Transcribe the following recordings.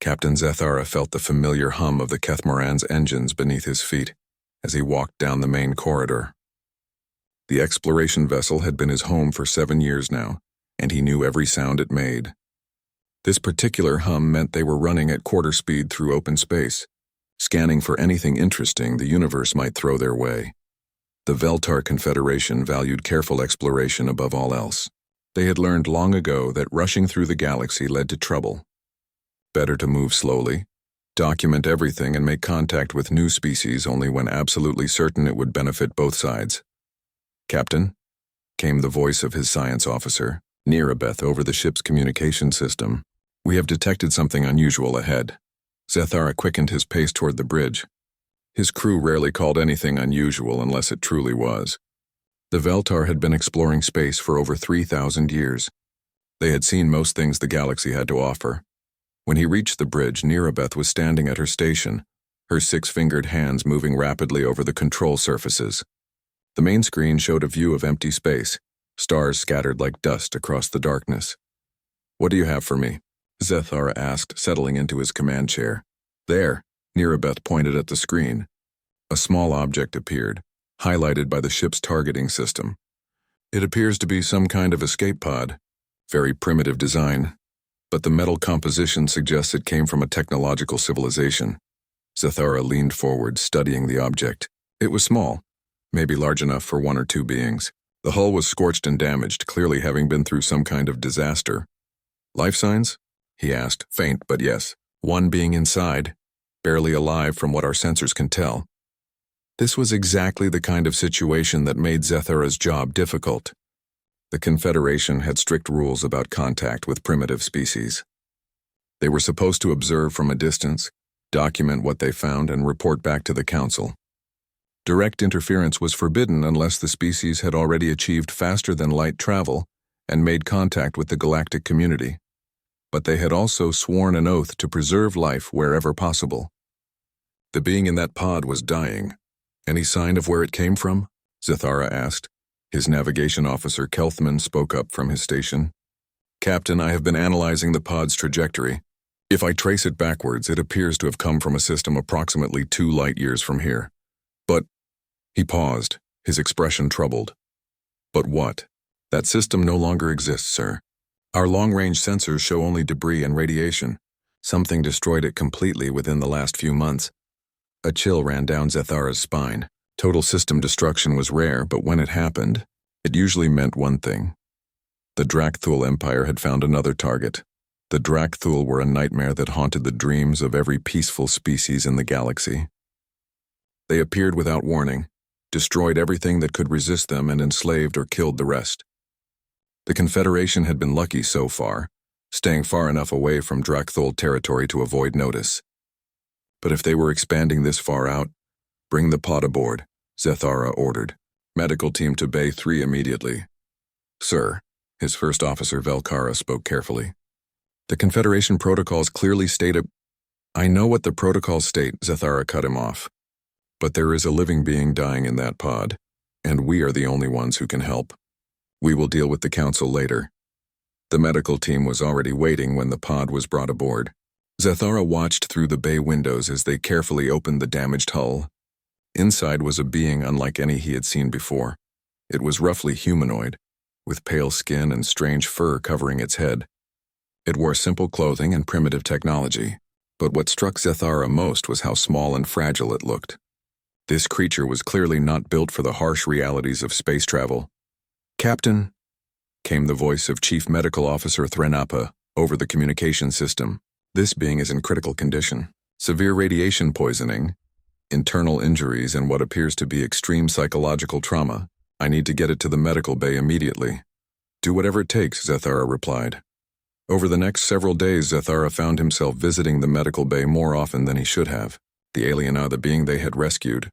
Captain Zethara felt the familiar hum of the Kethmoran's engines beneath his feet as he walked down the main corridor. The exploration vessel had been his home for 7 years now, and he knew every sound it made. This particular hum meant they were running at quarter speed through open space, scanning for anything interesting the universe might throw their way. The Veltar Confederation valued careful exploration above all else. They had learned long ago that rushing through the galaxy led to trouble. Better to move slowly, document everything, and make contact with new species only when absolutely certain it would benefit both sides. "Captain," came the voice of his science officer, Nirabeth, over the ship's communication system. "We have detected something unusual ahead." Zethara quickened his pace toward the bridge. His crew rarely called anything unusual unless it truly was. The Veltar had been exploring space for over 3,000 years. They had seen most things the galaxy had to offer. When he reached the bridge, Nirabeth was standing at her station, her 6-fingered hands moving rapidly over the control surfaces. The main screen showed a view of empty space, stars scattered like dust across the darkness. "What do you have for me?" Zethara asked, settling into his command chair. "There," Nirabeth pointed at the screen. A small object appeared, highlighted by the ship's targeting system. "It appears to be some kind of escape pod. Very primitive design, but the metal composition suggests it came from a technological civilization." Zethara leaned forward, studying the object. It was small, maybe large enough for 1 or 2 beings. The hull was scorched and damaged, clearly having been through some kind of disaster. "Life signs?" he asked. "Faint, but yes. One being inside, barely alive from what our sensors can tell." This was exactly the kind of situation that made Zethara's job difficult. The Confederation had strict rules about contact with primitive species. They were supposed to observe from a distance, document what they found, and report back to the Council. Direct interference was forbidden unless the species had already achieved faster-than-light travel and made contact with the galactic community. But they had also sworn an oath to preserve life wherever possible. "The being in that pod was dying. Any sign of where it came from?" Zethara asked. His navigation officer, Kelthman, spoke up from his station. "Captain, I have been analyzing the pod's trajectory. If I trace it backwards, it appears to have come from a system approximately 2 light-years from here. But—" He paused, his expression troubled. "But what?" "That system no longer exists, sir. Our long-range sensors show only debris and radiation. Something destroyed it completely within the last few months." A chill ran down Zethara's spine. Total system destruction was rare, but when it happened, it usually meant one thing. The Drakthul Empire had found another target. The Drakthul were a nightmare that haunted the dreams of every peaceful species in the galaxy. They appeared without warning, destroyed everything that could resist them, and enslaved or killed the rest. The Confederation had been lucky so far, staying far enough away from Drakthul territory to avoid notice. But if they were expanding this far out, "Bring the pod aboard," Zethara ordered. "Medical team to Bay 3 immediately." "Sir," his first officer Velkara spoke carefully. "The Confederation protocols clearly state a—" "I know what the protocols state," Zethara cut him off. "But there is a living being dying in that pod, and we are the only ones who can help. We will deal with the Council later." The medical team was already waiting when the pod was brought aboard. Zethara watched through the bay windows as they carefully opened the damaged hull. Inside was a being unlike any he had seen before. It was roughly humanoid, with pale skin and strange fur covering its head. It wore simple clothing and primitive technology, but what struck Zethara most was how small and fragile it looked. This creature was clearly not built for the harsh realities of space travel. "Captain," came the voice of Chief Medical Officer Threnapa over the communication system. "This being is in critical condition. Severe radiation poisoning, internal injuries, and what appears to be extreme psychological trauma. I need to get it to the medical bay immediately." "Do whatever it takes," Zethara replied. Over the next several days, Zethara found himself visiting the medical bay more often than he should have. The alien, the being they had rescued,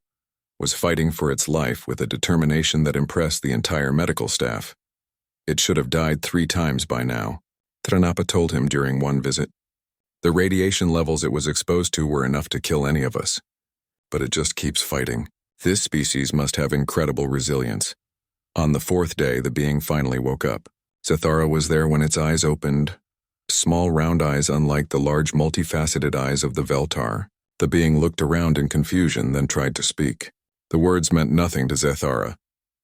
was fighting for its life with a determination that impressed the entire medical staff. It should have died 3 times by now, Threnapa told him during one visit. The radiation levels it was exposed to were enough to kill any of us. But it just keeps fighting. This species must have incredible resilience. On the 4th day, the being finally woke up. Zethara was there when its eyes opened, small round eyes unlike the large multifaceted eyes of the Veltar. The being looked around in confusion, then tried to speak. The words meant nothing to Zethara,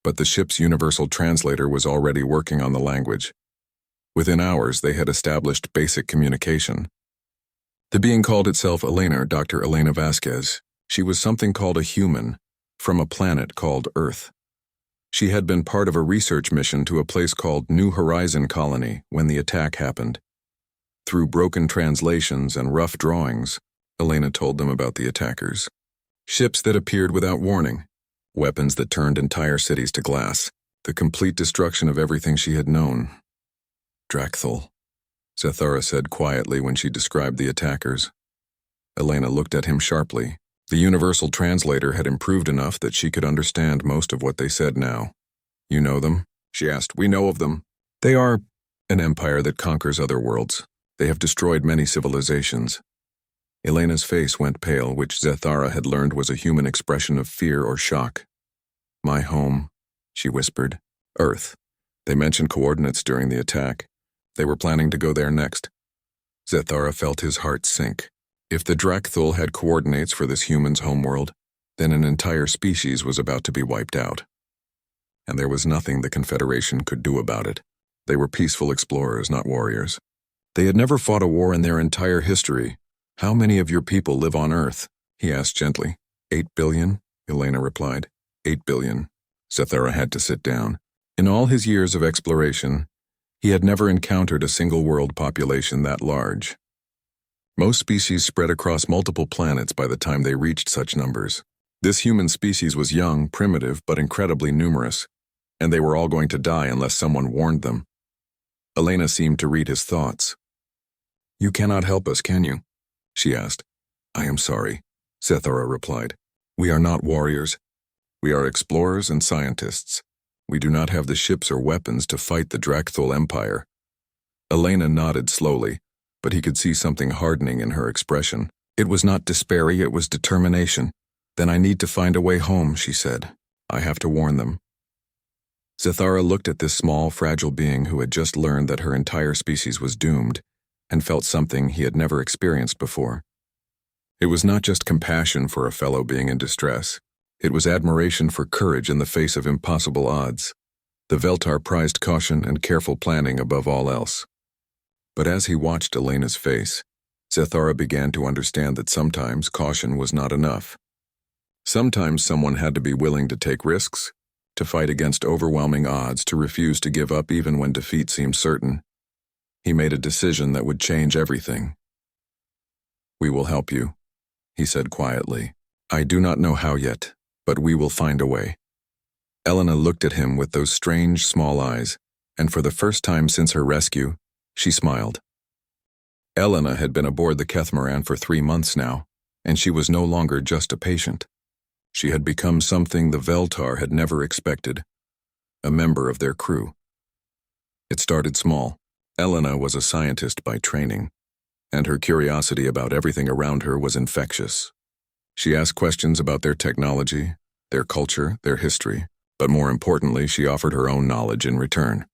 but the ship's universal translator was already working on the language. Within hours, they had established basic communication. The being called itself Elena, Dr. Elena Vasquez. She was something called a human, from a planet called Earth. She had been part of a research mission to a place called New Horizon Colony when the attack happened. Through broken translations and rough drawings, Elena told them about the attackers. Ships that appeared without warning, weapons that turned entire cities to glass, the complete destruction of everything she had known. Drakthul, Zethara said quietly when she described the attackers. Elena looked at him sharply. The universal translator had improved enough that she could understand most of what they said now. You know them? She asked. We know of them. They are an empire that conquers other worlds. They have destroyed many civilizations. Elena's face went pale, which Zethara had learned was a human expression of fear or shock. My home, she whispered. Earth. They mentioned coordinates during the attack. They were planning to go there next. Zethara felt his heart sink. If the Drakthul had coordinates for this human's homeworld, then an entire species was about to be wiped out. And there was nothing the Confederation could do about it. They were peaceful explorers, not warriors. They had never fought a war in their entire history. How many of your people live on Earth? He asked gently. 8 billion, Elena replied. 8 billion. Zethara had to sit down. In all his years of exploration, he had never encountered a single world population that large. Most species spread across multiple planets by the time they reached such numbers. This human species was young, primitive, but incredibly numerous, and they were all going to die unless someone warned them. Elena seemed to read his thoughts. You cannot help us, can you? She asked. I am sorry, Zethara replied. We are not warriors. We are explorers and scientists. We do not have the ships or weapons to fight the Drakthul Empire. Elena nodded slowly, but he could see something hardening in her expression. It was not despair, it was determination. Then I need to find a way home, she said. I have to warn them. Zethara looked at this small, fragile being who had just learned that her entire species was doomed, and felt something he had never experienced before. It was not just compassion for a fellow being in distress. It was admiration for courage in the face of impossible odds. The Veltar prized caution and careful planning above all else. But as he watched Elena's face, Zethara began to understand that sometimes caution was not enough. Sometimes someone had to be willing to take risks, to fight against overwhelming odds, to refuse to give up even when defeat seemed certain. He made a decision that would change everything. We will help you, he said quietly. I do not know how yet, but we will find a way. Elena looked at him with those strange small eyes, and for the first time since her rescue, she smiled. Elena had been aboard the Catamaran for 3 months now, and she was no longer just a patient. She had become something the Veltar had never expected, a member of their crew. It started small. Elena was a scientist by training, and her curiosity about everything around her was infectious. She asked questions about their technology, their culture, their history, but more importantly, she offered her own knowledge in return.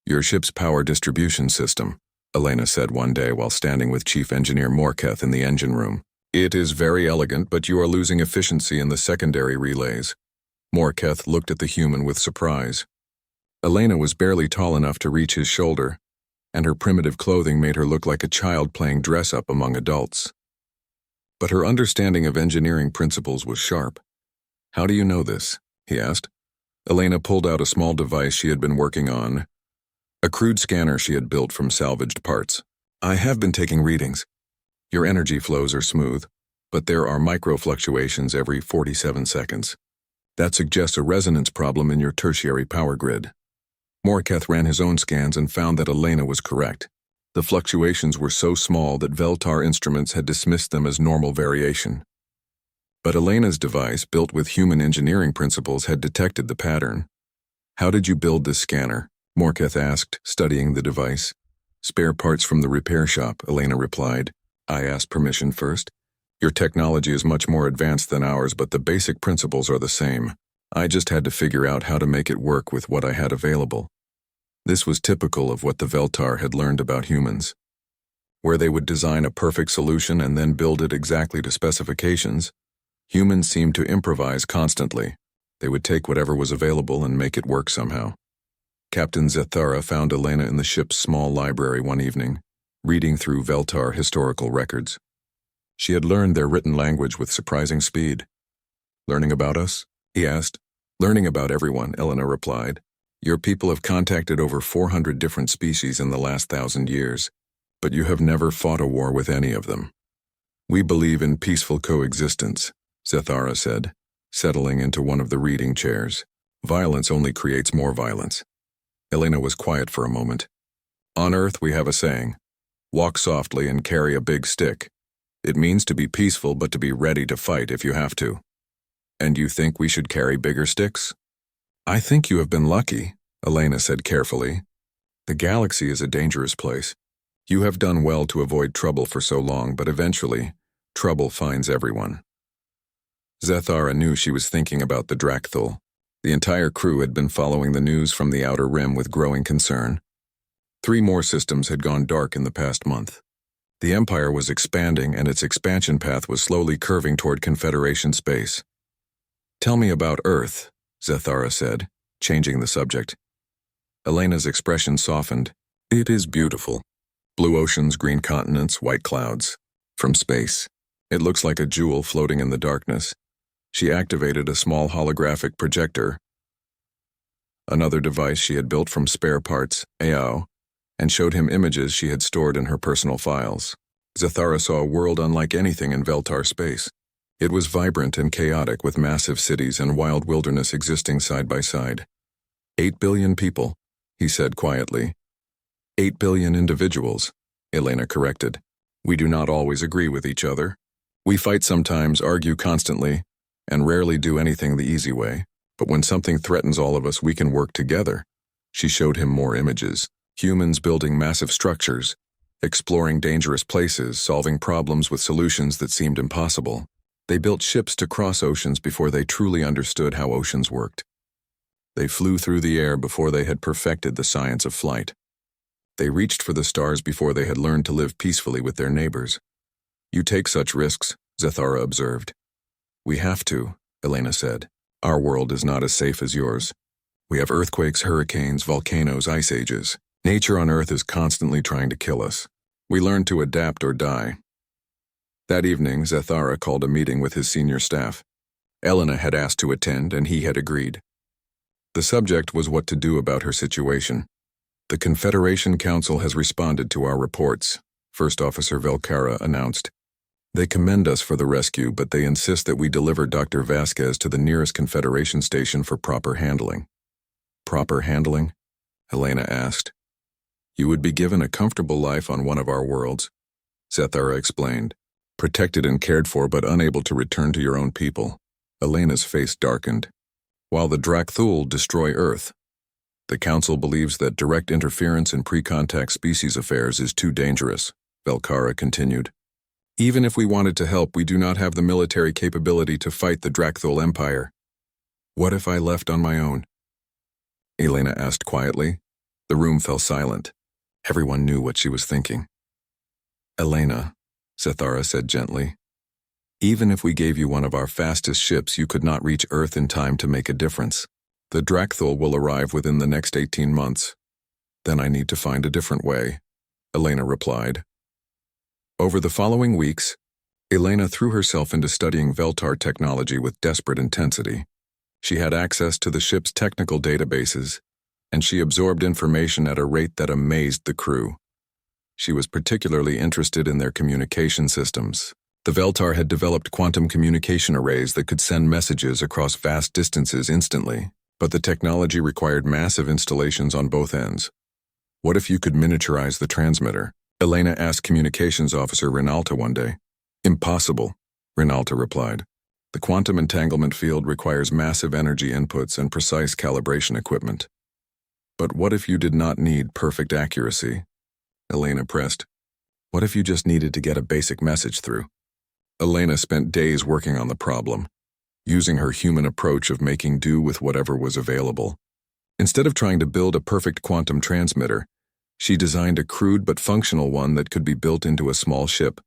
Your ship's power distribution system, Elena said one day while standing with Chief Engineer Morketh in the engine room. It is very elegant, but you are losing efficiency in the secondary relays. Morketh looked at the human with surprise. Elena was barely tall enough to reach his shoulder, and her primitive clothing made her look like a child playing dress-up among adults. But her understanding of engineering principles was sharp. How do you know this? He asked. Elena pulled out a small device she had been working on, a crude scanner she had built from salvaged parts. I have been taking readings. Your energy flows are smooth, but there are micro-fluctuations every 47 seconds. That suggests a resonance problem in your tertiary power grid. Morketh ran his own scans and found that Elena was correct. The fluctuations were so small that Veltar instruments had dismissed them as normal variation. But Elena's device, built with human engineering principles, had detected the pattern. How did you build this scanner? Morketh asked, studying the device. Spare parts from the repair shop, Elena replied. I asked permission first. Your technology is much more advanced than ours, but the basic principles are the same. I just had to figure out how to make it work with what I had available. This was typical of what the Veltar had learned about humans. where they would design a perfect solution and then build it exactly to specifications, humans seemed to improvise constantly. They would take whatever was available and make it work somehow. Captain Zethara found Elena in the ship's small library one evening, reading through Veltar historical records. She had learned their written language with surprising speed. "Learning about us?" he asked. "Learning about everyone," Elena replied. "Your people have contacted over 400 different species in the last 1,000 years, but you have never fought a war with any of them. We believe in peaceful coexistence," Zethara said, settling into one of the reading chairs. "Violence only creates more violence." Elena was quiet for a moment. "On Earth we have a saying, walk softly and carry a big stick. It means to be peaceful but to be ready to fight if you have to. And you think we should carry bigger sticks?" "I think you have been lucky," Elena said carefully. "The galaxy is a dangerous place. You have done well to avoid trouble for so long, but eventually, trouble finds everyone." Zethara knew she was thinking about the Drakthul. The entire crew had been following the news from the Outer Rim with growing concern. 3 more systems had gone dark in the past month. The Empire was expanding, and its expansion path was slowly curving toward Confederation space. "Tell me about Earth," Zethara said, changing the subject. Elena's expression softened. "It is beautiful. Blue oceans, green continents, white clouds. From space, it looks like a jewel floating in the darkness." She activated a small holographic projector, another device she had built from spare parts, AO, and showed him images she had stored in her personal files. Zethara saw a world unlike anything in Veltar space. It was vibrant and chaotic, with massive cities and wild wilderness existing side by side. 8 billion people, he said quietly. 8 billion individuals, Elena corrected. "We do not always agree with each other. We fight sometimes, argue constantly, and rarely do anything the easy way. But when something threatens all of us, we can work together." She showed him more images. Humans building massive structures, exploring dangerous places, solving problems with solutions that seemed impossible. They built ships to cross oceans before they truly understood how oceans worked. They flew through the air before they had perfected the science of flight. They reached for the stars before they had learned to live peacefully with their neighbors. "You take such risks," Zethara observed. "We have to," Elena said. "Our world is not as safe as yours. We have earthquakes, hurricanes, volcanoes, ice ages. Nature on Earth is constantly trying to kill us. We learn to adapt or die." That evening, Zethara called a meeting with his senior staff. Elena had asked to attend, and he had agreed. The subject was what to do about her situation. "The Confederation Council has responded to our reports," First Officer Velcara announced. "They commend us for the rescue, but they insist that we deliver Dr. Vasquez to the nearest Confederation station for proper handling." "Proper handling?" Elena asked. "You would be given a comfortable life on one of our worlds," Zethara explained. "Protected and cared for, but unable to return to your own people." Elena's face darkened. "While the Drakthul destroy Earth, the Council believes that direct interference in pre-contact species affairs is too dangerous," Velcara continued. "Even if we wanted to help, we do not have the military capability to fight the Drakthul Empire." "What if I left on my own?" Elena asked quietly. The room fell silent. Everyone knew what she was thinking. "Elena," Zethara said gently, "even if we gave you one of our fastest ships, you could not reach Earth in time to make a difference. The Drakthul will arrive within the next 18 months. Then I need to find a different way," Elena replied. Over the following weeks, Elena threw herself into studying Veltar technology with desperate intensity. She had access to the ship's technical databases, and she absorbed information at a rate that amazed the crew. She was particularly interested in their communication systems. The Veltar had developed quantum communication arrays that could send messages across vast distances instantly, but the technology required massive installations on both ends. "What if you could miniaturize the transmitter?" Elena asked Communications Officer Rinalta one day. "Impossible," Rinalta replied. "The quantum entanglement field requires massive energy inputs and precise calibration equipment." "But what if you did not need perfect accuracy?" Elena pressed. "What if you just needed to get a basic message through?" Elena spent days working on the problem, using her human approach of making do with whatever was available. Instead of trying to build a perfect quantum transmitter, She designed a crude but functional one that could be built into a small ship.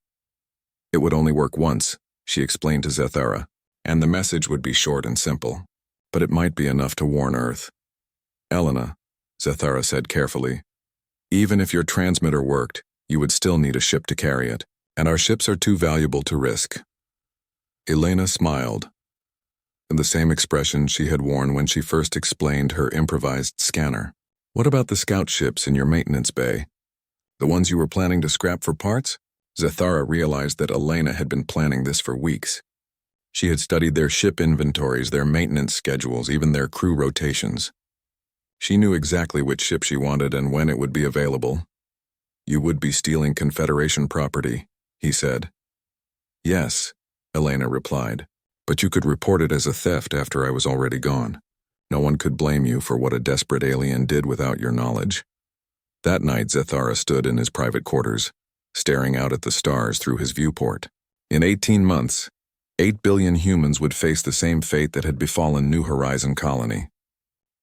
It would only work once, she explained to Zathara, and the message would be short and simple, but it might be enough to warn Earth. Elena, Zathara said carefully, even if your transmitter worked, you would still need a ship to carry it, and our ships are too valuable to risk. Elena smiled, the same expression she had worn when she first explained her improvised scanner. What about the scout ships in your maintenance bay? The ones you were planning to scrap for parts? Zathara realized that Elena had been planning this for weeks. She had studied their ship inventories, their maintenance schedules, even their crew rotations. She knew exactly which ship she wanted and when it would be available. You would be stealing Confederation property, he said. Yes, Elena replied, but you could report it as a theft after I was already gone. No one could blame you for what a desperate alien did without your knowledge. That night, Zathara stood in his private quarters, staring out at the stars through his viewport. In 18 months, 8 billion humans would face the same fate that had befallen New Horizon Colony.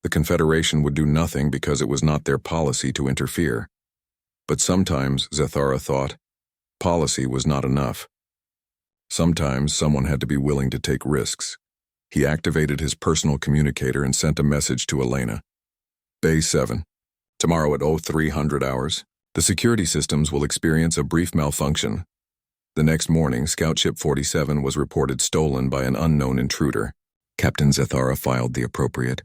The Confederation would do nothing because it was not their policy to interfere. But sometimes, Zathara thought, policy was not enough. Sometimes someone had to be willing to take risks. He activated his personal communicator and sent a message to Elena. Bay 7. Tomorrow at 0300 hours, the security systems will experience a brief malfunction. The next morning, Scout Ship 47 was reported stolen by an unknown intruder. Captain Zathara filed the appropriate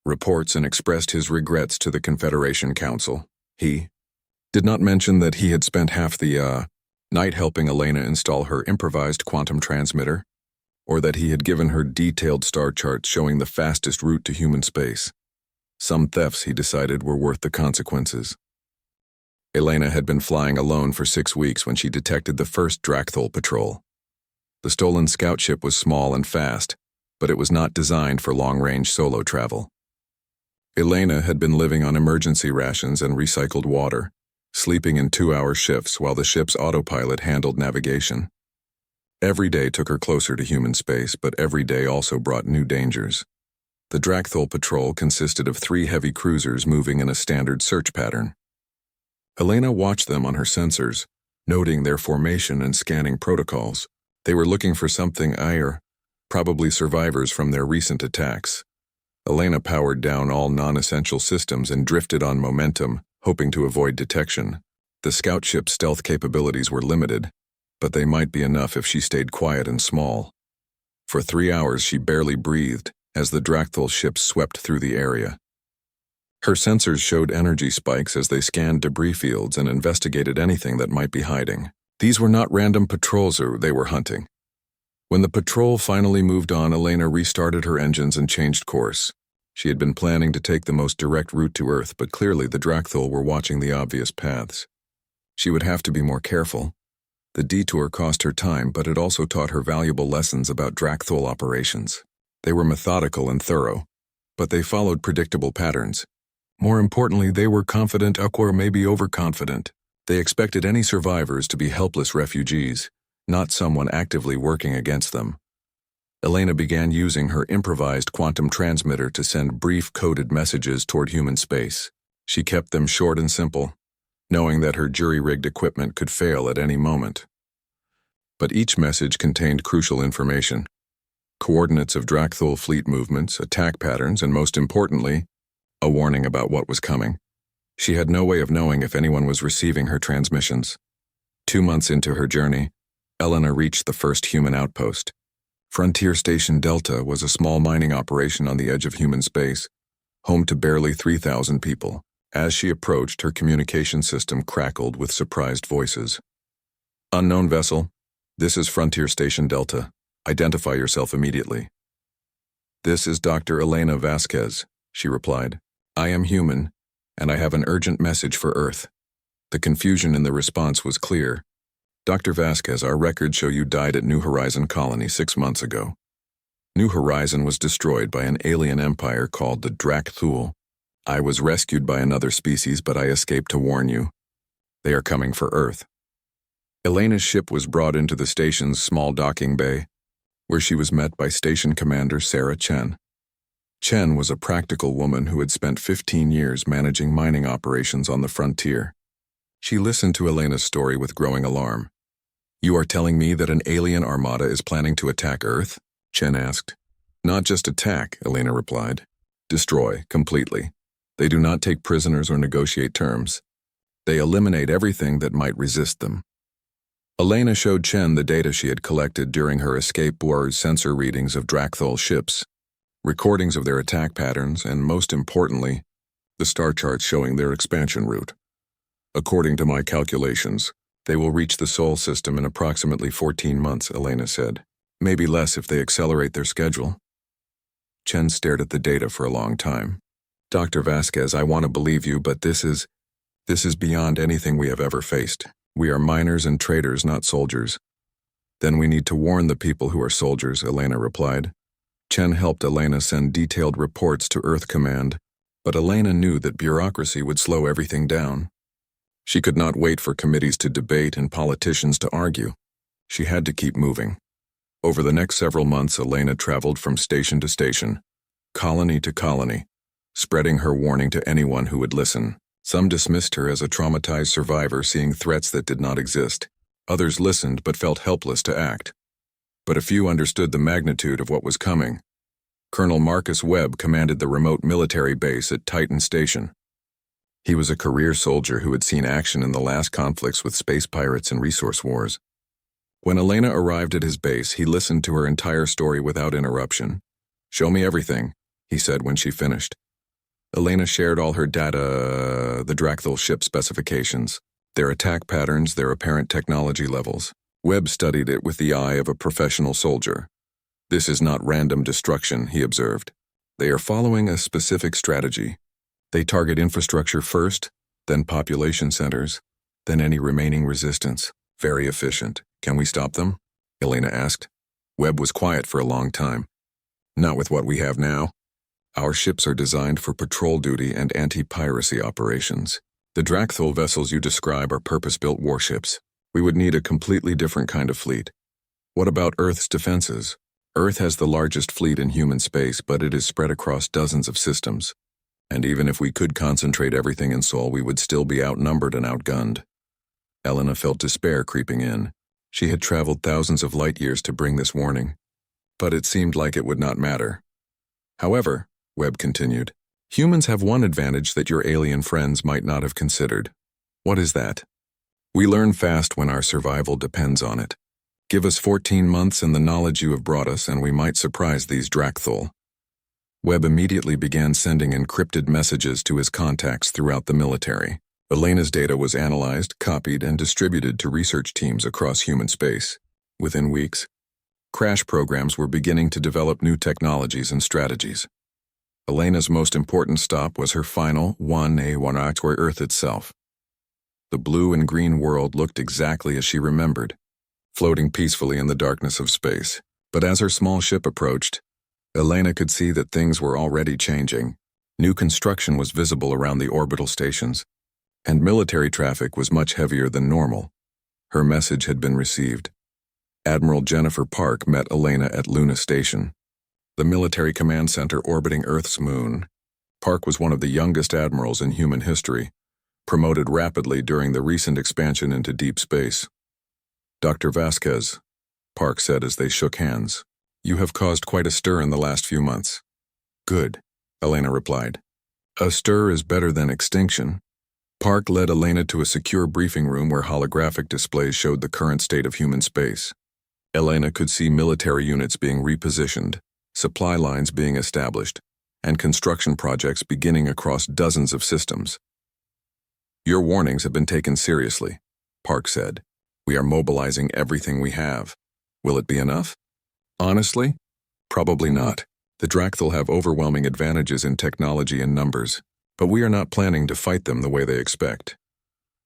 reports and expressed his regrets to the Confederation Council. He did not mention that he had spent half the night helping Elena install her improvised quantum transmitter, or that he had given her detailed star charts showing the fastest route to human space. Some thefts, he decided, were worth the consequences. Elena had been flying alone for 6 weeks when she detected the first Drakthol patrol. The stolen scout ship was small and fast, but it was not designed for long-range solo travel. Elena had been living on emergency rations and recycled water, sleeping in 2-hour shifts while the ship's autopilot handled navigation. Every day took her closer to human space, but every day also brought new dangers. The Drakthol patrol consisted of 3 heavy cruisers moving in a standard search pattern. Elena watched them on her sensors, noting their formation and scanning protocols. They were looking for something probably survivors from their recent attacks. Elena powered down all non-essential systems and drifted on momentum, hoping to avoid detection. The scout ship's stealth capabilities were limited, but they might be enough if she stayed quiet and small. For 3 hours she barely breathed as the Drakthol ship swept through the area. Her sensors showed energy spikes as they scanned debris fields and investigated anything that might be hiding. These were not random patrols they were hunting. When the patrol finally moved on, Elena restarted her engines and changed course. She had been planning to take the most direct route to Earth, but clearly the Drakthol were watching the obvious paths. She would have to be more careful. The detour cost her time, but it also taught her valuable lessons about Drakthol operations. They were methodical and thorough, but they followed predictable patterns. More importantly, they were confident, or maybe overconfident. They expected any survivors to be helpless refugees, not someone actively working against them. Elena began using her improvised quantum transmitter to send brief coded messages toward human space. She kept them short and simple, knowing that her jury-rigged equipment could fail at any moment. But each message contained crucial information: coordinates of Drakthol fleet movements, attack patterns, and most importantly, a warning about what was coming. She had no way of knowing if anyone was receiving her transmissions. 2 months into her journey, Elena reached the first human outpost. Frontier Station Delta was a small mining operation on the edge of human space, home to barely 3,000 people. As she approached, her communication system crackled with surprised voices. Unknown vessel, this is Frontier Station Delta. Identify yourself immediately. This is Dr. Elena Vasquez, she replied. I am human, and I have an urgent message for Earth. The confusion in the response was clear. Dr. Vasquez, our records show you died at New Horizon Colony 6 months ago. New Horizon was destroyed by an alien empire called the Drakthol. I was rescued by another species, but I escaped to warn you. They are coming for Earth. Elena's ship was brought into the station's small docking bay, where she was met by Station Commander Sarah Chen. Chen was a practical woman who had spent 15 years managing mining operations on the frontier. She listened to Elena's story with growing alarm. "You are telling me that an alien armada is planning to attack Earth?" Chen asked. "Not just attack," Elena replied. "Destroy, completely. They do not take prisoners or negotiate terms. They eliminate everything that might resist them." Elena showed Chen the data she had collected during her escape war's sensor readings of Drakthol ships, recordings of their attack patterns, and most importantly, the star charts showing their expansion route. "According to my calculations, they will reach the Sol system in approximately 14 months, Elena said. "Maybe less if they accelerate their schedule." Chen stared at the data for a long time. "Dr. Vasquez, I want to believe you, but this is beyond anything we have ever faced. We are miners and traders, not soldiers." "Then we need to warn the people who are soldiers," Elena replied. Chen helped Elena send detailed reports to Earth Command, but Elena knew that bureaucracy would slow everything down. She could not wait for committees to debate and politicians to argue. She had to keep moving. Over the next several months, Elena traveled from station to station, colony to colony, spreading her warning to anyone who would listen. Some dismissed her as a traumatized survivor seeing threats that did not exist. Others listened but felt helpless to act. But a few understood the magnitude of what was coming. Colonel Marcus Webb commanded the remote military base at Titan Station. He was a career soldier who had seen action in the last conflicts with space pirates and resource wars. When Elena arrived at his base, he listened to her entire story without interruption. "Show me everything," he said when she finished. Elena shared all her data, the Drakthol ship specifications, their attack patterns, their apparent technology levels. Webb studied it with the eye of a professional soldier. "This is not random destruction," he observed. "They are following a specific strategy. They target infrastructure first, then population centers, then any remaining resistance. Very efficient. Can we stop them?" Elena asked. Webb was quiet for a long time. "Not with what we have now. Our ships are designed for patrol duty and anti-piracy operations. The Drakthol vessels you describe are purpose-built warships. We would need a completely different kind of fleet." "What about Earth's defenses?" "Earth has the largest fleet in human space, but it is spread across dozens of systems. And even if we could concentrate everything in Sol, we would still be outnumbered and outgunned." Elena felt despair creeping in. She had traveled thousands of light years to bring this warning, but it seemed like it would not matter. "However," Webb continued, "humans have one advantage that your alien friends might not have considered." "What is that?" "We learn fast when our survival depends on it. Give us 14 months and the knowledge you have brought us, and we might surprise these Drakthol." Webb immediately began sending encrypted messages to his contacts throughout the military. Elena's data was analyzed, copied, and distributed to research teams across human space. Within weeks, crash programs were beginning to develop new technologies and strategies. Elena's most important stop was her final 1A1 where Earth itself. The blue and green world looked exactly as she remembered, floating peacefully in the darkness of space. But as her small ship approached, Elena could see that things were already changing. New construction was visible around the orbital stations, and military traffic was much heavier than normal. Her message had been received. Admiral Jennifer Park met Elena at Luna Station, the military command center orbiting Earth's moon. Park was one of the youngest admirals in human history, promoted rapidly during the recent expansion into deep space. "Dr. Vasquez," Park said as they shook hands, "you have caused quite a stir in the last few months." "Good," Elena replied. "A stir is better than extinction." Park led Elena to a secure briefing room where holographic displays showed the current state of human space. Elena could see military units being repositioned, supply lines being established, and construction projects beginning across dozens of systems. "Your warnings have been taken seriously," Park said. "We are mobilizing everything we have. Will it be enough?" "Honestly, probably not. The Drakthol have overwhelming advantages in technology and numbers, but we are not planning to fight them the way they expect."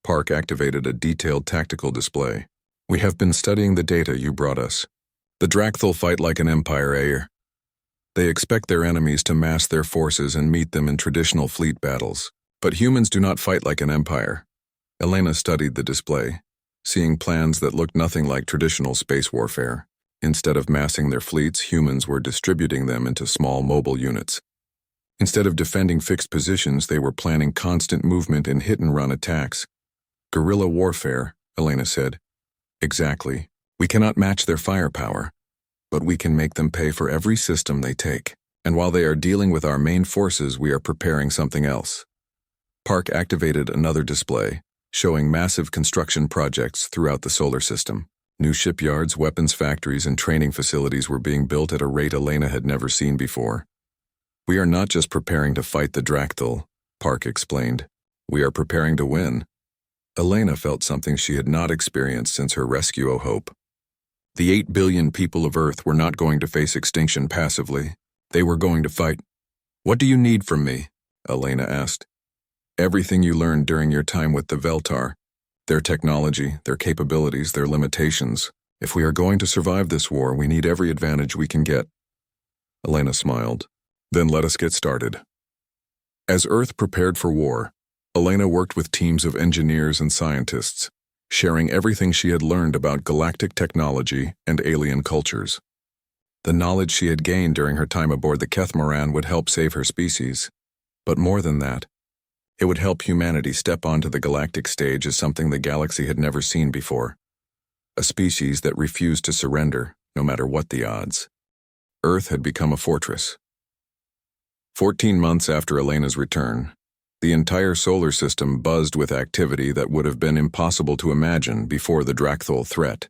Park activated a detailed tactical display. "We have been studying the data you brought us. The Drakthol fight like an empire, eh? They expect their enemies to mass their forces and meet them in traditional fleet battles. But humans do not fight like an empire." Elena studied the display, seeing plans that looked nothing like traditional space warfare. Instead of massing their fleets, humans were distributing them into small mobile units. Instead of defending fixed positions, they were planning constant movement and hit-and-run attacks. Guerrilla warfare, Elena said. Exactly. We cannot match their firepower, but we can make them pay for every system they take. And while they are dealing with our main forces, we are preparing something else. Park activated another display, showing massive construction projects throughout the solar system. New shipyards, weapons factories, and training facilities were being built at a rate Elena had never seen before. We are not just preparing to fight the Dractyl, Park explained. We are preparing to win. Elena felt something she had not experienced since her rescue, O Hope. The 8 billion people of Earth were not going to face extinction passively. They were going to fight. What do you need from me? Elena asked. Everything you learned during your time with the Veltar. Their technology, their capabilities, their limitations. If we are going to survive this war, we need every advantage we can get. Elena smiled. Then let us get started. As Earth prepared for war, Elena worked with teams of engineers and scientists, sharing everything she had learned about galactic technology and alien cultures. The knowledge she had gained during her time aboard the Catamaran would help save her species. But more than that, it would help humanity step onto the galactic stage as something the galaxy had never seen before. A species that refused to surrender, no matter what the odds. Earth had become a fortress. 14 months after Elena's return, the entire solar system buzzed with activity that would have been impossible to imagine before the Dractyl threat.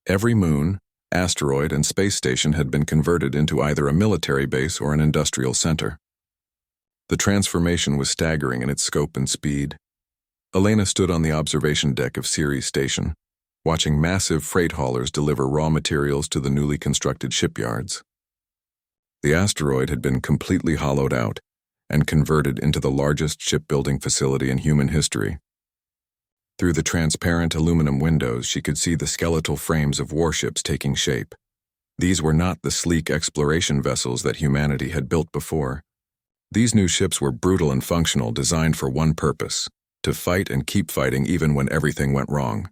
Every moon, asteroid, and space station had been converted into either a military base or an industrial center. The transformation was staggering in its scope and speed. Elena stood on the observation deck of Ceres Station, watching massive freight haulers deliver raw materials to the newly constructed shipyards. The asteroid had been completely hollowed out and converted into the largest shipbuilding facility in human history. Through the transparent aluminum windows, she could see the skeletal frames of warships taking shape. These were not the sleek exploration vessels that humanity had built before. These new ships were brutal and functional, designed for one purpose: to fight and keep fighting even when everything went wrong.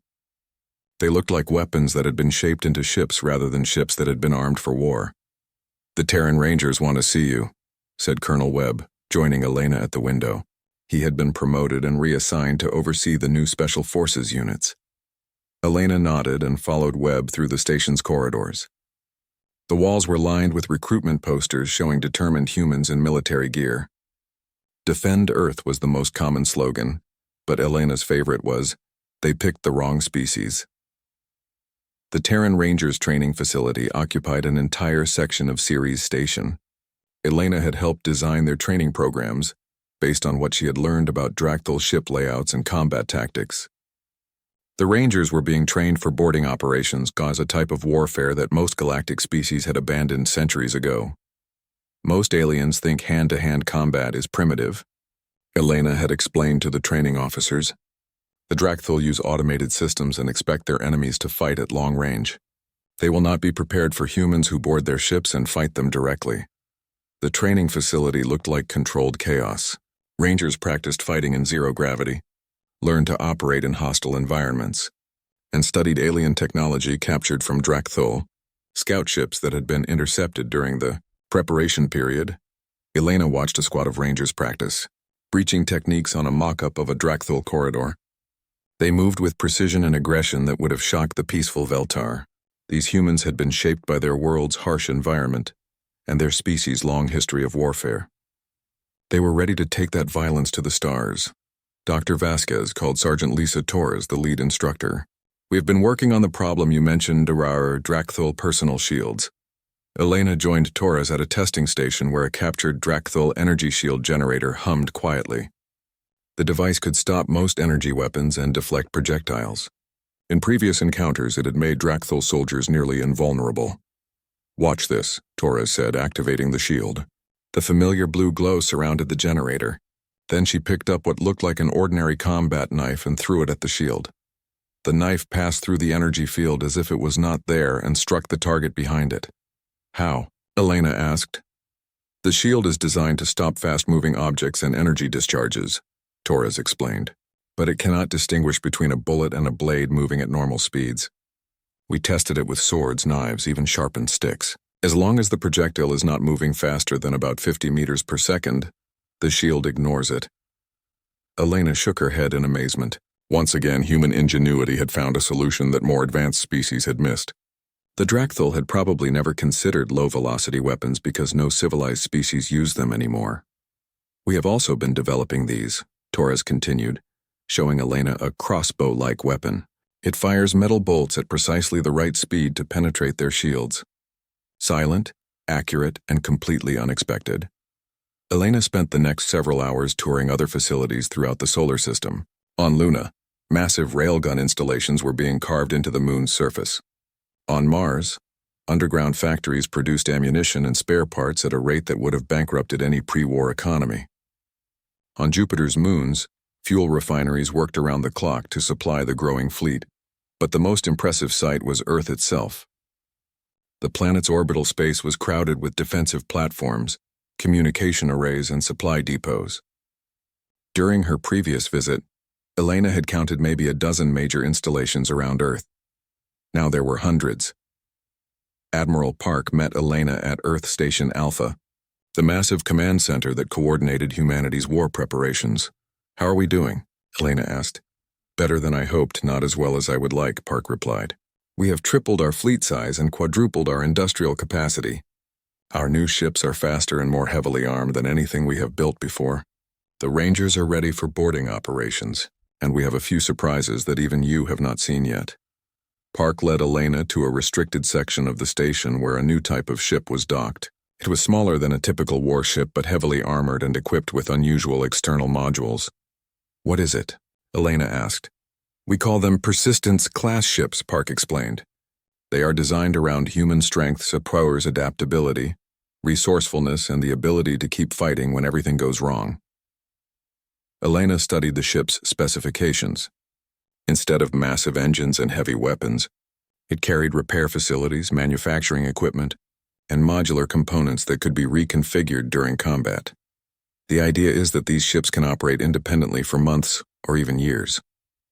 They looked like weapons that had been shaped into ships rather than ships that had been armed for war. The Terran Rangers want to see you, said Colonel Webb, joining Elena at the window. He had been promoted and reassigned to oversee the new Special Forces units. Elena nodded and followed Webb through the station's corridors. The walls were lined with recruitment posters showing determined humans in military gear. Defend Earth was the most common slogan, but Elena's favorite was, they picked the wrong species. The Terran Rangers training facility occupied an entire section of Ceres Station. Elena had helped design their training programs, based on what she had learned about Dractyl ship layouts and combat tactics. The Rangers were being trained for boarding operations, a type of warfare that most galactic species had abandoned centuries ago. Most aliens think hand-to-hand combat is primitive, Elena had explained to the training officers. The Dractyl use automated systems and expect their enemies to fight at long range. They will not be prepared for humans who board their ships and fight them directly. The training facility looked like controlled chaos. Rangers practiced fighting in zero gravity, learned to operate in hostile environments, and studied alien technology captured from Dractyl, scout ships that had been intercepted during the preparation period. Elena watched a squad of Rangers practice, breaching techniques on a mock-up of a Dractyl corridor. They moved with precision and aggression that would have shocked the peaceful Veltar. These humans had been shaped by their world's harsh environment and their species' long history of warfare. They were ready to take that violence to the stars. Dr. Vasquez called Sergeant Lisa Torres the lead instructor. We have been working on the problem you mentioned, our Dractyl personal shields. Elena joined Torres at a testing station where a captured Dractyl energy shield generator hummed quietly. The device could stop most energy weapons and deflect projectiles. In previous encounters, it had made Dractyl soldiers nearly invulnerable. Watch this, Torres said, activating the shield. The familiar blue glow surrounded the generator. Then she picked up what looked like an ordinary combat knife and threw it at the shield. The knife passed through the energy field as if it was not there and struck the target behind it. How? Elena asked. The shield is designed to stop fast-moving objects and energy discharges, Torres explained, but it cannot distinguish between a bullet and a blade moving at normal speeds. We tested it with swords, knives, even sharpened sticks. As long as the projectile is not moving faster than about 50 meters per second, the shield ignores it. Elena shook her head in amazement. Once again, human ingenuity had found a solution that more advanced species had missed. The Drakthul had probably never considered low-velocity weapons because no civilized species use them anymore. We have also been developing these, Torres continued, showing Elena a crossbow-like weapon. It fires metal bolts at precisely the right speed to penetrate their shields. Silent, accurate, and completely unexpected. Elena spent the next several hours touring other facilities throughout the solar system. On Luna, massive railgun installations were being carved into the moon's surface. On Mars, underground factories produced ammunition and spare parts at a rate that would have bankrupted any pre-war economy. On Jupiter's moons, fuel refineries worked around the clock to supply the growing fleet. But the most impressive sight was Earth itself. The planet's orbital space was crowded with defensive platforms, communication arrays, and supply depots. During her previous visit, Elena had counted maybe a dozen major installations around Earth. Now there were hundreds. Admiral Park met Elena at Earth Station Alpha, the massive command center that coordinated humanity's war preparations. "How are we doing?" Elena asked. "Better than I hoped, not as well as I would like," Park replied. "We have tripled our fleet size and quadrupled our industrial capacity. Our new ships are faster and more heavily armed than anything we have built before. The Rangers are ready for boarding operations, and we have a few surprises that even you have not seen yet." Park led Elena to a restricted section of the station where a new type of ship was docked. It was smaller than a typical warship but heavily armored and equipped with unusual external modules. "What is it?" Elena asked. "We call them Persistence-class ships," Park explained. "They are designed around human strengths, a power's adaptability, resourcefulness, and the ability to keep fighting when everything goes wrong." Elena studied the ship's specifications. Instead of massive engines and heavy weapons, it carried repair facilities, manufacturing equipment, and modular components that could be reconfigured during combat. "The idea is that these ships can operate independently for months or even years,"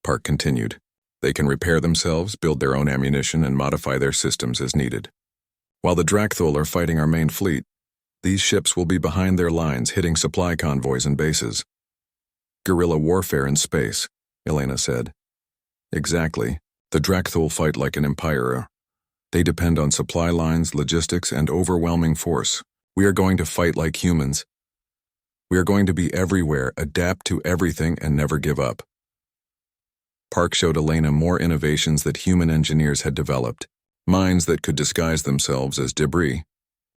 Park continued. "They can repair themselves, build their own ammunition, and modify their systems as needed. While the Drakthul are fighting our main fleet, these ships will be behind their lines, hitting supply convoys and bases." "Guerrilla warfare in space," Elena said. "Exactly. The Drakthul fight like an empire. They depend on supply lines, logistics, and overwhelming force. We are going to fight like humans. We are going to be everywhere, adapt to everything, and never give up." Park showed Elena more innovations that human engineers had developed. Mines that could disguise themselves as debris.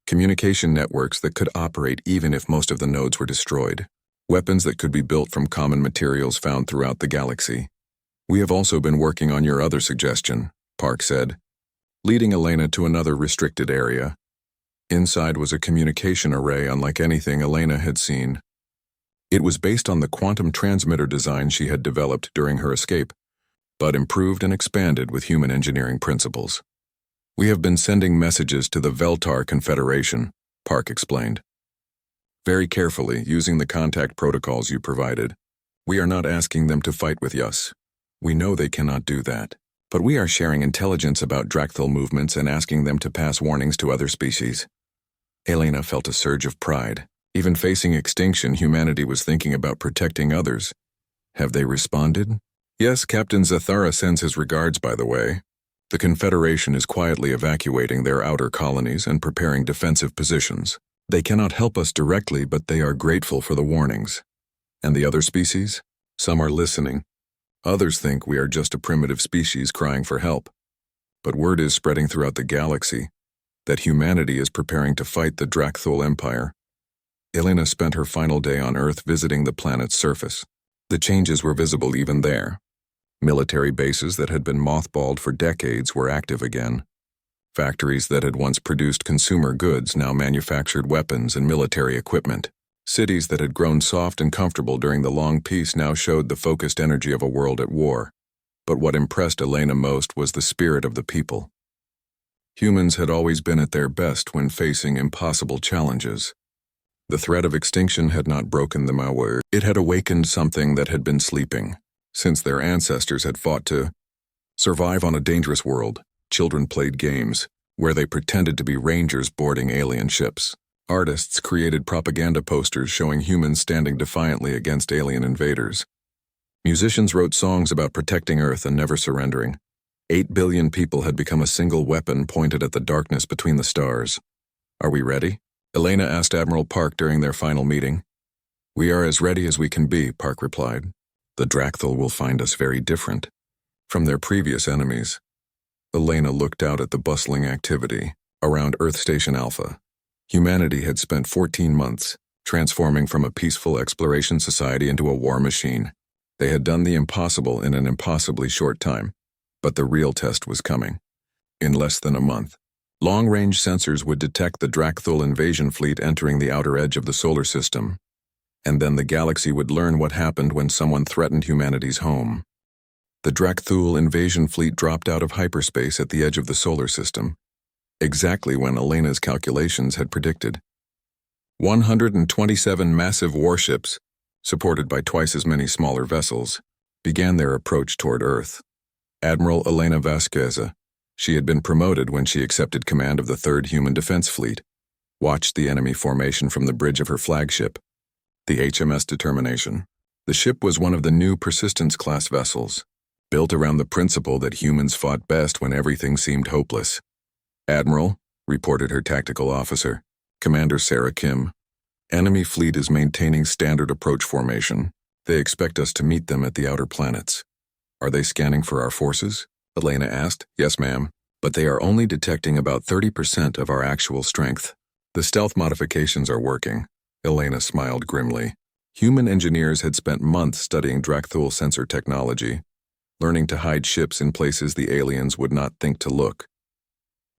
Communication networks that could operate even if most of the nodes were destroyed. Weapons that could be built from common materials found throughout the galaxy. "We have also been working on your other suggestion," Park said, leading Elena to another restricted area. Inside was a communication array unlike anything Elena had seen. It was based on the quantum transmitter design she had developed during her escape, but improved and expanded with human engineering principles. "We have been sending messages to the Veltar Confederation," Park explained. "Very carefully, using the contact protocols you provided. We are not asking them to fight with us. We know they cannot do that. But we are sharing intelligence about Drakthul movements and asking them to pass warnings to other species." Elena felt a surge of pride. Even facing extinction, humanity was thinking about protecting others. "Have they responded?" "Yes, Captain Zathara sends his regards, by the way. The Confederation is quietly evacuating their outer colonies and preparing defensive positions. They cannot help us directly, but they are grateful for the warnings." "And the other species?" "Some are listening. Others think we are just a primitive species crying for help. But word is spreading throughout the galaxy that humanity is preparing to fight the Drakthul Empire." Elena spent her final day on Earth visiting the planet's surface. The changes were visible even there. Military bases that had been mothballed for decades were active again. Factories that had once produced consumer goods now manufactured weapons and military equipment. Cities that had grown soft and comfortable during the long peace now showed the focused energy of a world at war. But what impressed Elena most was the spirit of the people. Humans had always been at their best when facing impossible challenges. The threat of extinction had not broken them awake. It had awakened something that had been sleeping. Since their ancestors had fought to survive on a dangerous world, children played games, where they pretended to be rangers boarding alien ships. Artists created propaganda posters showing humans standing defiantly against alien invaders. Musicians wrote songs about protecting Earth and never surrendering. 8 billion people had become a single weapon pointed at the darkness between the stars. "Are we ready?" Elena asked Admiral Park during their final meeting. "We are as ready as we can be," Park replied. "The Drakthul will find us very different from their previous enemies." Elena looked out at the bustling activity around Earth Station Alpha. Humanity had spent 14 months transforming from a peaceful exploration society into a war machine. They had done the impossible in an impossibly short time, but the real test was coming. In less than a month, long-range sensors would detect the Drakthul invasion fleet entering the outer edge of the solar system, and then the galaxy would learn what happened when someone threatened humanity's home. The Drakthul invasion fleet dropped out of hyperspace at the edge of the solar system, exactly when Elena's calculations had predicted. 127 massive warships, supported by twice as many smaller vessels, began their approach toward Earth. Admiral Elena Vasquez, she had been promoted when she accepted command of the 3rd Human Defense Fleet, watched the enemy formation from the bridge of her flagship, the HMS Determination. The ship was one of the new Persistence-class vessels, built around the principle that humans fought best when everything seemed hopeless. "Admiral," reported her tactical officer, Commander Sarah Kim, "enemy fleet is maintaining standard approach formation. They expect us to meet them at the outer planets." "Are they scanning for our forces?" Elena asked. "Yes, ma'am, but they are only detecting about 30% of our actual strength. The stealth modifications are working." Elena smiled grimly. Human engineers had spent months studying Drakthul sensor technology, learning to hide ships in places the aliens would not think to look.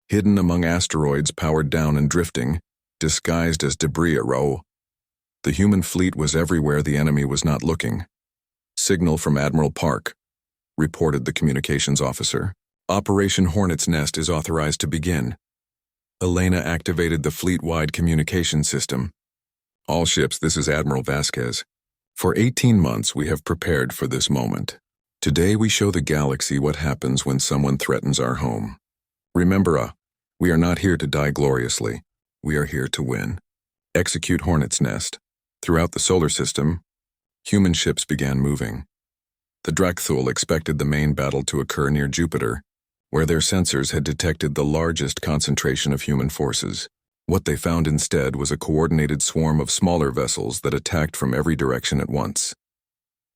Hidden among asteroids powered down and drifting, disguised as debris row. The human fleet was everywhere the enemy was not looking. "Signal from Admiral Park," reported the communications officer. "Operation Hornet's Nest is authorized to begin." Elena activated the fleet-wide communication system. "All ships, this is Admiral Vasquez. For 18 months we have prepared for this moment. Today we show the galaxy what happens when someone threatens our home. Remember, we are not here to die gloriously. We are here to win. Execute Hornet's Nest." Throughout the solar system, human ships began moving. The Drakthul expected the main battle to occur near Jupiter, where their sensors had detected the largest concentration of human forces. What they found instead was a coordinated swarm of smaller vessels that attacked from every direction at once.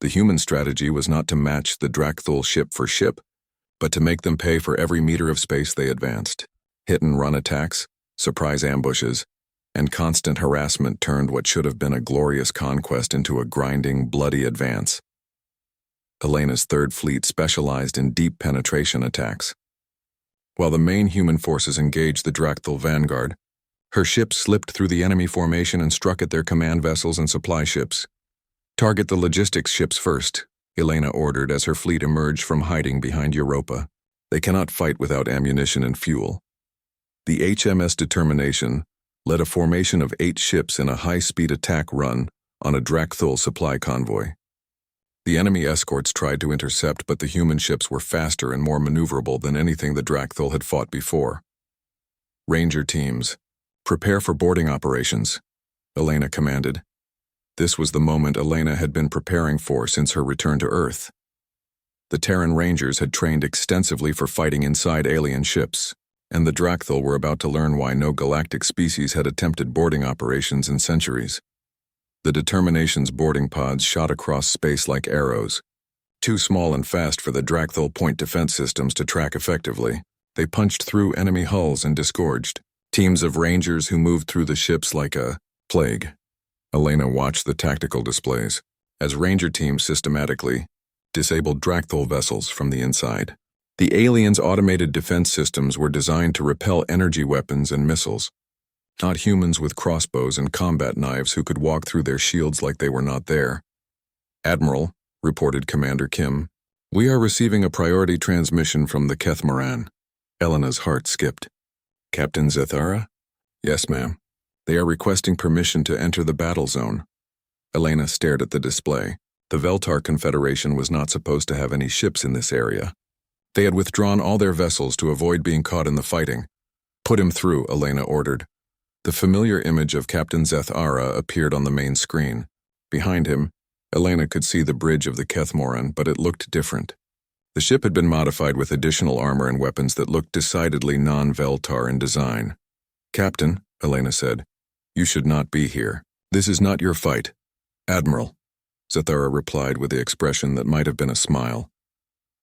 The human strategy was not to match the Drakthul ship for ship, but to make them pay for every meter of space they advanced. Hit-and-run attacks, surprise ambushes, and constant harassment turned what should have been a glorious conquest into a grinding, bloody advance. Elena's 3rd Fleet specialized in deep penetration attacks. While the main human forces engaged the Drakthul vanguard, her ships slipped through the enemy formation and struck at their command vessels and supply ships. "Target the logistics ships first," Elena ordered as her fleet emerged from hiding behind Europa. "They cannot fight without ammunition and fuel." The HMS Determination led a formation of 8 ships in a high-speed attack run on a Drakthul supply convoy. The enemy escorts tried to intercept, but the human ships were faster and more maneuverable than anything the Drakthul had fought before. "Ranger teams, prepare for boarding operations," Elena commanded. This was the moment Elena had been preparing for since her return to Earth. The Terran Rangers had trained extensively for fighting inside alien ships, and the Drakthul were about to learn why no galactic species had attempted boarding operations in centuries. The Determination's boarding pods shot across space like arrows. Too small and fast for the Drakthul point defense systems to track effectively, they punched through enemy hulls and disgorged teams of Rangers who moved through the ships like a plague. Elena watched the tactical displays as Ranger teams systematically disabled Drakthul vessels from the inside. The aliens' automated defense systems were designed to repel energy weapons and missiles, not humans with crossbows and combat knives who could walk through their shields like they were not there. "Admiral," reported Commander Kim, "we are receiving a priority transmission from the Kethmaran." Elena's heart skipped. "Captain Zethara?" "Yes, ma'am. They are requesting permission to enter the battle zone." Elena stared at the display. The Veltar Confederation was not supposed to have any ships in this area. They had withdrawn all their vessels to avoid being caught in the fighting. Put him through, Elena ordered. The familiar image of Captain Zethara appeared on the main screen. Behind him, Elena could see the bridge of the Kethmoran, but it looked different. The ship had been modified with additional armor and weapons that looked decidedly non-Veltar in design. Captain, Elena said, you should not be here. This is not your fight. Admiral, Zethara replied with the expression that might have been a smile.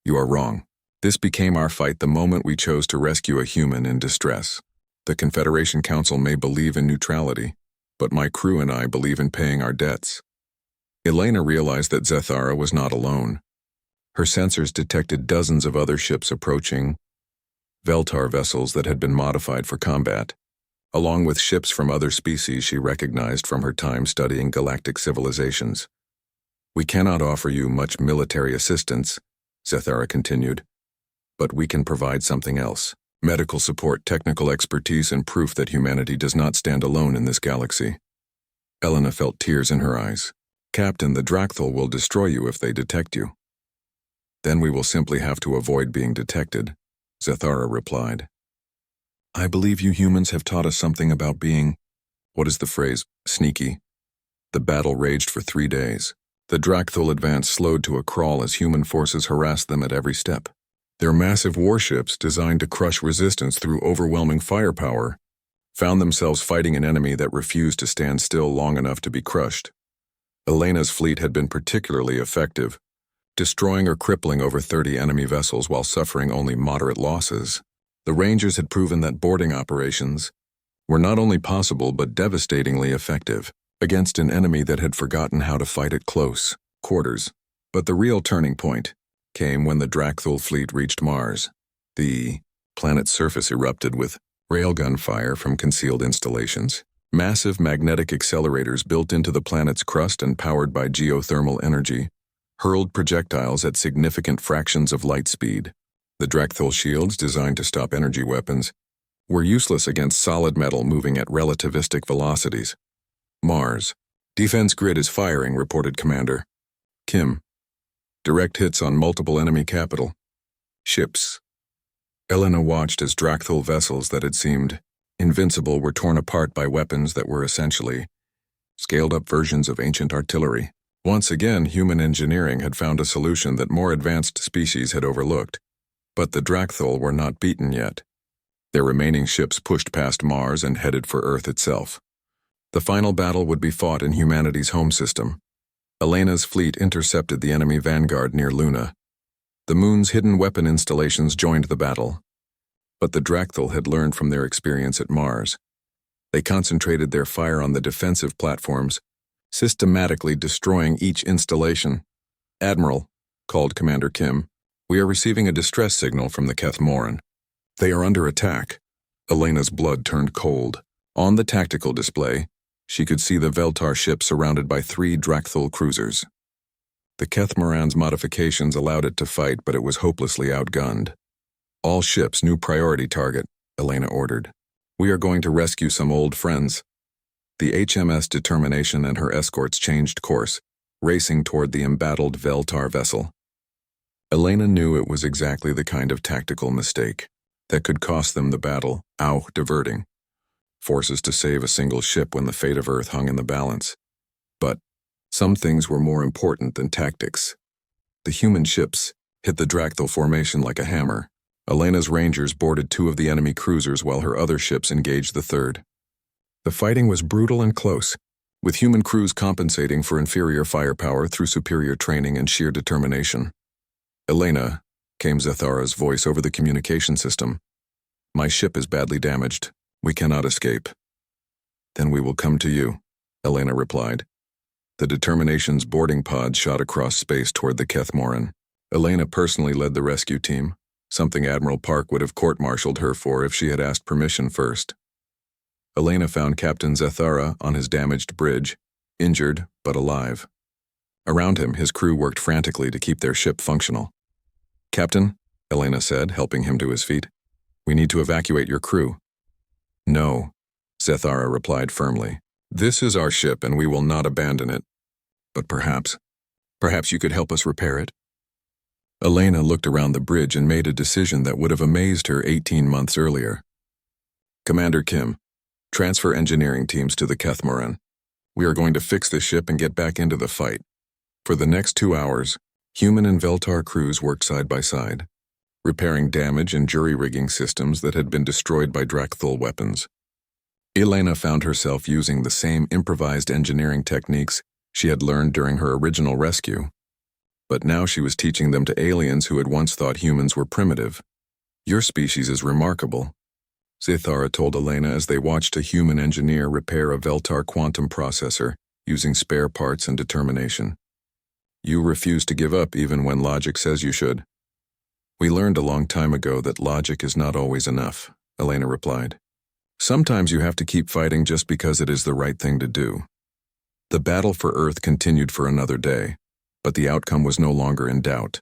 You are wrong. This became our fight the moment we chose to rescue a human in distress. The Confederation Council may believe in neutrality, but my crew and I believe in paying our debts. Elena realized that Zethara was not alone. Her sensors detected dozens of other ships approaching, Veltar vessels that had been modified for combat, along with ships from other species she recognized from her time studying galactic civilizations. We cannot offer you much military assistance, Zethara continued, but we can provide something else. Medical support, technical expertise, and proof that humanity does not stand alone in this galaxy. Elena felt tears in her eyes. Captain, the Drakthul will destroy you if they detect you. Then we will simply have to avoid being detected, Zethara replied. I believe you humans have taught us something about being, what is the phrase, sneaky. The battle raged for 3 days. The Drakthul advance slowed to a crawl as human forces harassed them at every step. Their massive warships, designed to crush resistance through overwhelming firepower, found themselves fighting an enemy that refused to stand still long enough to be crushed. Elena's fleet had been particularly effective, destroying or crippling over 30 enemy vessels while suffering only moderate losses. The Rangers had proven that boarding operations were not only possible but devastatingly effective against an enemy that had forgotten how to fight at close quarters. But the real turning point came when the Drakthul fleet reached Mars. The planet's surface erupted with railgun fire from concealed installations. Massive magnetic accelerators built into the planet's crust and powered by geothermal energy hurled projectiles at significant fractions of light speed. The Drakthul shields, designed to stop energy weapons, were useless against solid metal moving at relativistic velocities. Mars. Defense grid is firing, reported Commander Kim. Direct hits on multiple enemy capital ships. Elena watched as Drakthul vessels that had seemed invincible were torn apart by weapons that were essentially scaled-up versions of ancient artillery. Once again, human engineering had found a solution that more advanced species had overlooked. But the Drakthul were not beaten yet. Their remaining ships pushed past Mars and headed for Earth itself. The final battle would be fought in humanity's home system. Elena's fleet intercepted the enemy vanguard near Luna. The moon's hidden weapon installations joined the battle. But the Drakthul had learned from their experience at Mars. They concentrated their fire on the defensive platforms, systematically destroying each installation. Admiral, called Commander Kim, we are receiving a distress signal from the Kethmoran. They are under attack. Elena's blood turned cold. On the tactical display, she could see the Veltar ship surrounded by 3 Drakthul cruisers. The Kethmoran's modifications allowed it to fight, but it was hopelessly outgunned. All ships, new priority target, Elena ordered. We are going to rescue some old friends. The HMS Determination and her escorts changed course, racing toward the embattled Veltar vessel. Elena knew it was exactly the kind of tactical mistake that could cost them the battle, diverting forces to save a single ship when the fate of Earth hung in the balance. But some things were more important than tactics. The human ships hit the Drakthul formation like a hammer. Elena's Rangers boarded 2 of the enemy cruisers while her other ships engaged the 3rd. The fighting was brutal and close, with human crews compensating for inferior firepower through superior training and sheer determination. Elena, came Zethara's voice over the communication system. My ship is badly damaged. We cannot escape. Then we will come to you, Elena replied. The Determination's boarding pod shot across space toward the Kethmoran. Elena personally led the rescue team, something Admiral Park would have court-martialed her for if she had asked permission first. Elena found Captain Zethara on his damaged bridge, injured but alive. Around him, his crew worked frantically to keep their ship functional. Captain, Elena said, helping him to his feet, we need to evacuate your crew. No, Zethara replied firmly. This is our ship and we will not abandon it. But perhaps you could help us repair it. Elena looked around the bridge and made a decision that would have amazed her 18 months earlier. Commander Kim, transfer engineering teams to the Kethmoran. We are going to fix the ship and get back into the fight. For the next 2 hours, human and Veltar crews worked side by side, repairing damage and jury-rigging systems that had been destroyed by Drakthul weapons. Elena found herself using the same improvised engineering techniques she had learned during her original rescue. But now she was teaching them to aliens who had once thought humans were primitive. Your species is remarkable, Zithara told Elena as they watched a human engineer repair a Veltar quantum processor using spare parts and determination. You refuse to give up even when logic says you should. We learned a long time ago that logic is not always enough, Elena replied. Sometimes you have to keep fighting just because it is the right thing to do. The battle for Earth continued for another day, but the outcome was no longer in doubt.